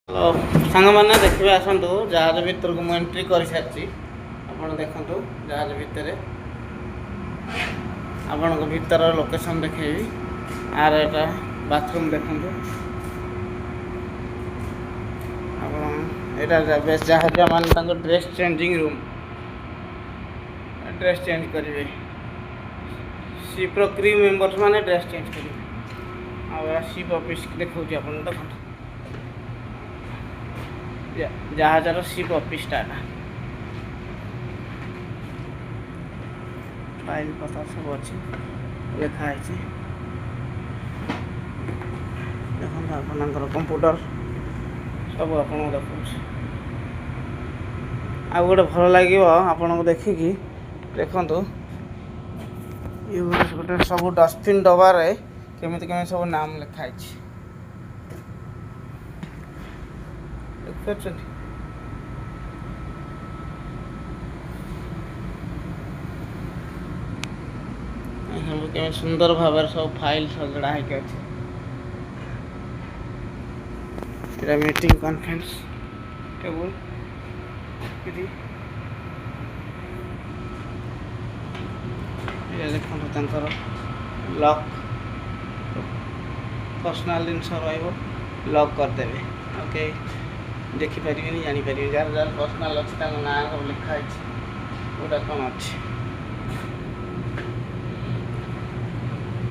hello सांग मैंने देखिए आसतु जहाज भर को मुझे एंट्री कर सारी आप देखु जहाज भितर आपण को भीतर लोकेशन देखेबी आर एटा बाथरूम देखु जहाज मान dress changing room dress change करेंगे सीप्र क्रू मेंबर्स माने ड्रेस चेंज करेंगे सीप ऑफिस देखा आप जहाजर सीप ऑफिसटा फाइल पता सब अच्छी लिखाई देखो आप कंप्यूटर सब आप देखो आ गोटे भल लगे आपन को देखिकी देखु ये गोटे सब डस्टबिन डबार केमी केमी सब नाम लिखाई सुंदर भाव सब फाइल सजड़ा है मीटिंग कॉन्फ्रेंस टेबल देखो लॉक पर्सनल जिनस लॉक करदेवे ओके देखिपारे जानीपारे जार जार पर्सनल अच्छी ना सब लिखाई गोटा कौन अच्छी